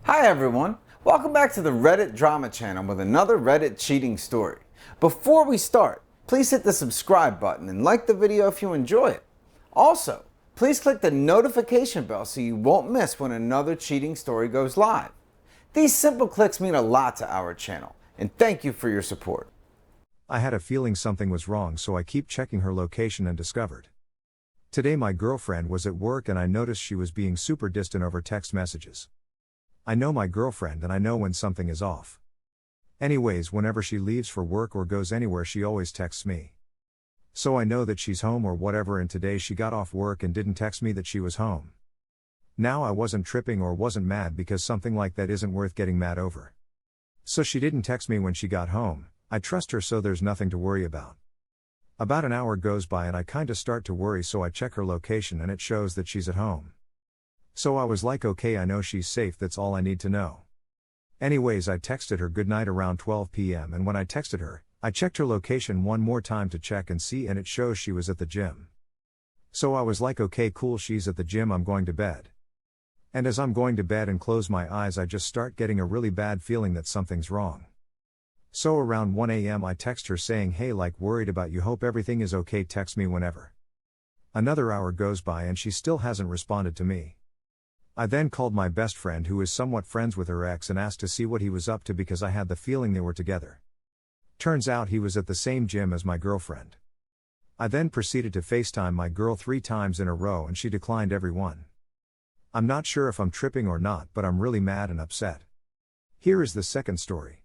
Hi everyone, welcome back to the Reddit drama channel with another Reddit cheating story. Before we start, please hit the subscribe button and like the video if you enjoy it. Also, please click the notification bell so you won't miss when another cheating story goes live. These simple clicks mean a lot to our channel, and thank you for your support. I had a feeling something was wrong, so I keep checking her location and discovered. Today my girlfriend was at work and I noticed she was being super distant over text messages. I know my girlfriend and I know when something is off. Anyways, whenever she leaves for work or goes anywhere she always texts me. So I know that she's home or whatever, and today she got off work and didn't text me that she was home. Now I wasn't tripping or wasn't mad because something like that isn't worth getting mad over. So she didn't text me when she got home. I trust her, so there's nothing to worry about. About an hour goes by and I kinda start to worry, so I check her location and it shows that she's at home. So I was like, okay, I know she's safe, that's all I need to know. Anyways, I texted her goodnight around 12 p.m. and when I texted her, I checked her location one more time to check and see, and it shows she was at the gym. So I was like, okay, cool, she's at the gym, I'm going to bed. And as I'm going to bed and close my eyes, I just start getting a really bad feeling that something's wrong. So around 1 a.m. I text her saying, hey, like, worried about you, hope everything is okay, text me whenever. Another hour goes by and she still hasn't responded to me. I then called my best friend, who is somewhat friends with her ex, and asked to see what he was up to because I had the feeling they were together. Turns out he was at the same gym as my girlfriend. I then proceeded to FaceTime my girl 3 times in a row and she declined every one. I'm not sure if I'm tripping or not, but I'm really mad and upset. Here is the second story.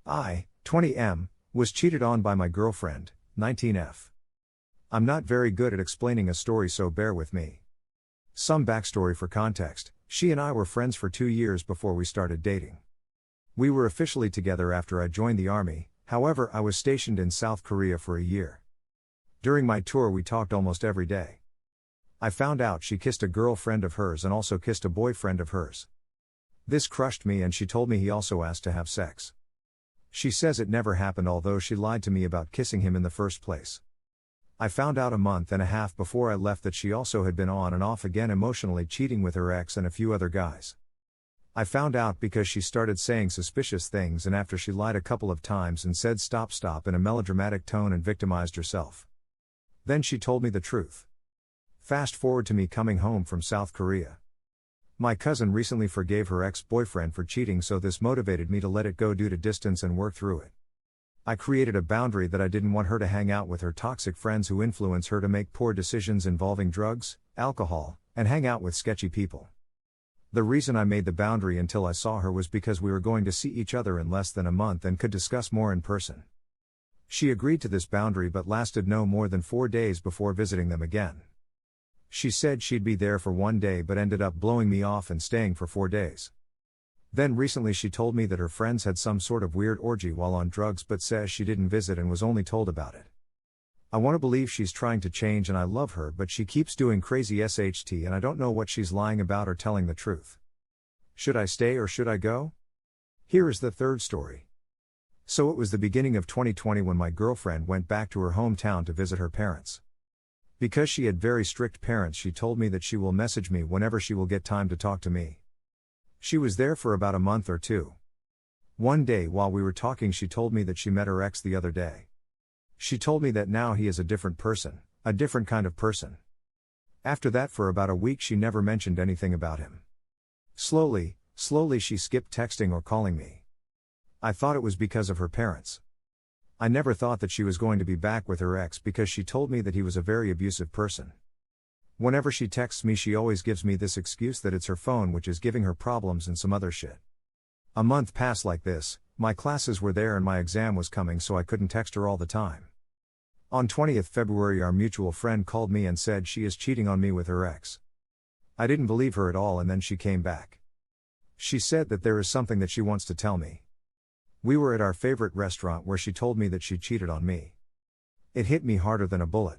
I, 20M, was cheated on by my girlfriend, 19F. I'm not very good at explaining a story, so bear with me. Some backstory for context: she and I were friends for 2 years before we started dating. We were officially together after I joined the army, however I was stationed in South Korea for a year. During my tour we talked almost every day. I found out she kissed a girlfriend of hers and also kissed a boyfriend of hers. This crushed me, and she told me he also asked to have sex. She says it never happened, although she lied to me about kissing him in the first place. I found out a month and a half before I left that she also had been on and off again emotionally cheating with her ex and a few other guys. I found out because she started saying suspicious things, and after she lied a couple of times and said stop in a melodramatic tone and victimized herself. Then she told me the truth. Fast forward to me coming home from South Korea. My cousin recently forgave her ex-boyfriend for cheating, so this motivated me to let it go due to distance and work through it. I created a boundary that I didn't want her to hang out with her toxic friends who influence her to make poor decisions involving drugs, alcohol, and hang out with sketchy people. The reason I made the boundary until I saw her was because we were going to see each other in less than a month and could discuss more in person. She agreed to this boundary but lasted no more than 4 days before visiting them again. She said she'd be there for 1 day but ended up blowing me off and staying for 4 days. Then recently she told me that her friends had some sort of weird orgy while on drugs, but says she didn't visit and was only told about it. I want to believe she's trying to change and I love her, but she keeps doing crazy SHT and I don't know what she's lying about or telling the truth. Should I stay or should I go? Here is the third story. So it was the beginning of 2020 when my girlfriend went back to her hometown to visit her parents. Because she had very strict parents, she told me that she will message me whenever she will get time to talk to me. She was there for about a month or two. One day while we were talking, she told me that she met her ex the other day. She told me that now he is a different person, a different kind of person. After that, for about a week she never mentioned anything about him. Slowly she skipped texting or calling me. I thought it was because of her parents. I never thought that she was going to be back with her ex because she told me that he was a very abusive person. Whenever she texts me she always gives me this excuse that it's her phone which is giving her problems and some other shit. A month passed like this. My classes were there and my exam was coming, so I couldn't text her all the time. On 20th February our mutual friend called me and said she is cheating on me with her ex. I didn't believe her at all, and then she came back. She said that there is something that she wants to tell me. We were at our favorite restaurant where she told me that she cheated on me. It hit me harder than a bullet.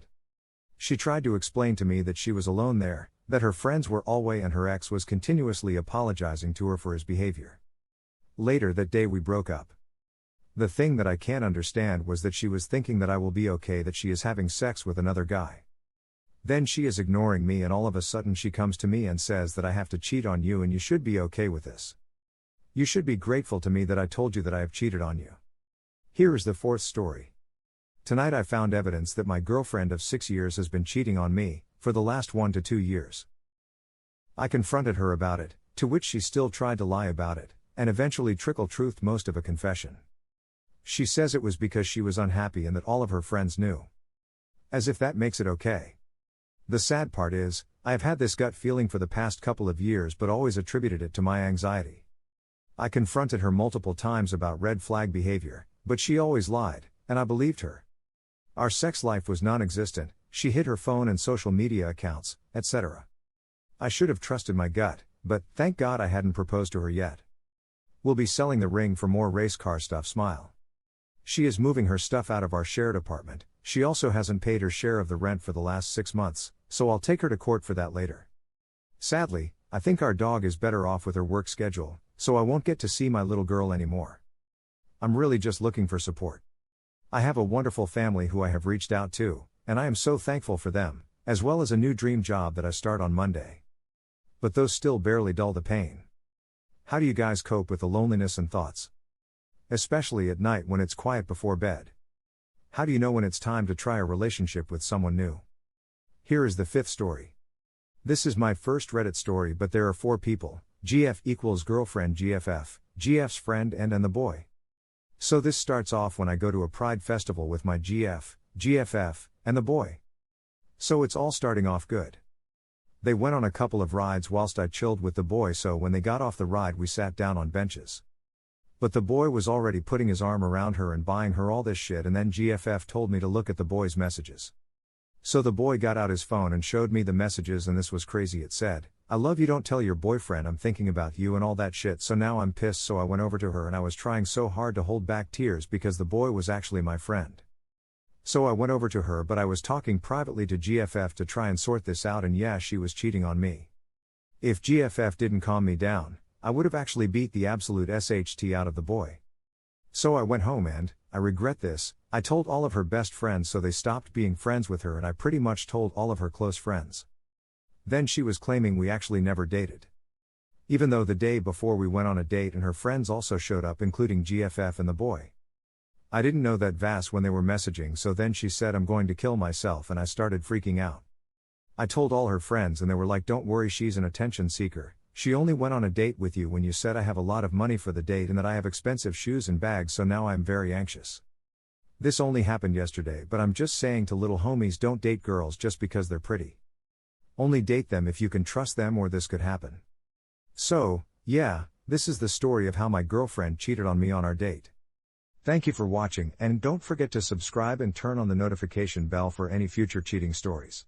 She tried to explain to me that she was alone there, that her friends were all away and her ex was continuously apologizing to her for his behavior. Later that day we broke up. The thing that I can't understand was that she was thinking that I will be okay that she is having sex with another guy. Then she is ignoring me and all of a sudden she comes to me and says that I have to cheat on you and you should be okay with this. You should be grateful to me that I told you that I have cheated on you. Here is the fourth story. Tonight I found evidence that my girlfriend of 6 years has been cheating on me, for the last 1 to 2 years. I confronted her about it, to which she still tried to lie about it, and eventually trickle-truthed most of a confession. She says it was because she was unhappy and that all of her friends knew. As if that makes it okay. The sad part is, I have had this gut feeling for the past couple of years but always attributed it to my anxiety. I confronted her multiple times about red flag behavior, but she always lied, and I believed her. Our sex life was non-existent, she hid her phone and social media accounts, etc. I should have trusted my gut, but thank God I hadn't proposed to her yet. We'll be selling the ring for more race car stuff, smile. She is moving her stuff out of our shared apartment. She also hasn't paid her share of the rent for the last 6 months, so I'll take her to court for that later. Sadly, I think our dog is better off with her work schedule, so I won't get to see my little girl anymore. I'm really just looking for support. I have a wonderful family who I have reached out to, and I am so thankful for them, as well as a new dream job that I start on Monday. But those still barely dull the pain. How do you guys cope with the loneliness and thoughts? Especially at night when it's quiet before bed. How do you know when it's time to try a relationship with someone new? Here is the fifth story. This is my first Reddit story, but there are 4 people, GF equals girlfriend GFF, GF's friend and the boy. So this starts off when I go to a pride festival with my GF, GFF, and the boy. So it's all starting off good. They went on a couple of rides whilst I chilled with the boy, so when they got off the ride we sat down on benches. But the boy was already putting his arm around her and buying her all this shit, and then GFF told me to look at the boy's messages. So the boy got out his phone and showed me the messages, and this was crazy. It said, "I love you, don't tell your boyfriend I'm thinking about you," and all that shit. So now I'm pissed, so I went over to her and I was trying so hard to hold back tears because the boy was actually my friend. So I went over to her, but I was talking privately to GFF to try and sort this out, and yeah, she was cheating on me. If GFF didn't calm me down, I would have actually beat the absolute SHT out of the boy. So I went home and, I regret this, I told all of her best friends, so they stopped being friends with her, and I pretty much told all of her close friends. Then she was claiming we actually never dated. Even though the day before we went on a date and her friends also showed up, including GFF and the boy. I didn't know that Vass when they were messaging, so then she said I'm going to kill myself, and I started freaking out. I told all her friends and they were like, "Don't worry, she's an attention seeker. She only went on a date with you when you said I have a lot of money for the date and that I have expensive shoes and bags, so now I'm very anxious." This only happened yesterday, but I'm just saying to little homies, don't date girls just because they're pretty. Only date them if you can trust them, or this could happen. So, yeah, this is the story of how my girlfriend cheated on me on our date. Thank you for watching, and don't forget to subscribe and turn on the notification bell for any future cheating stories.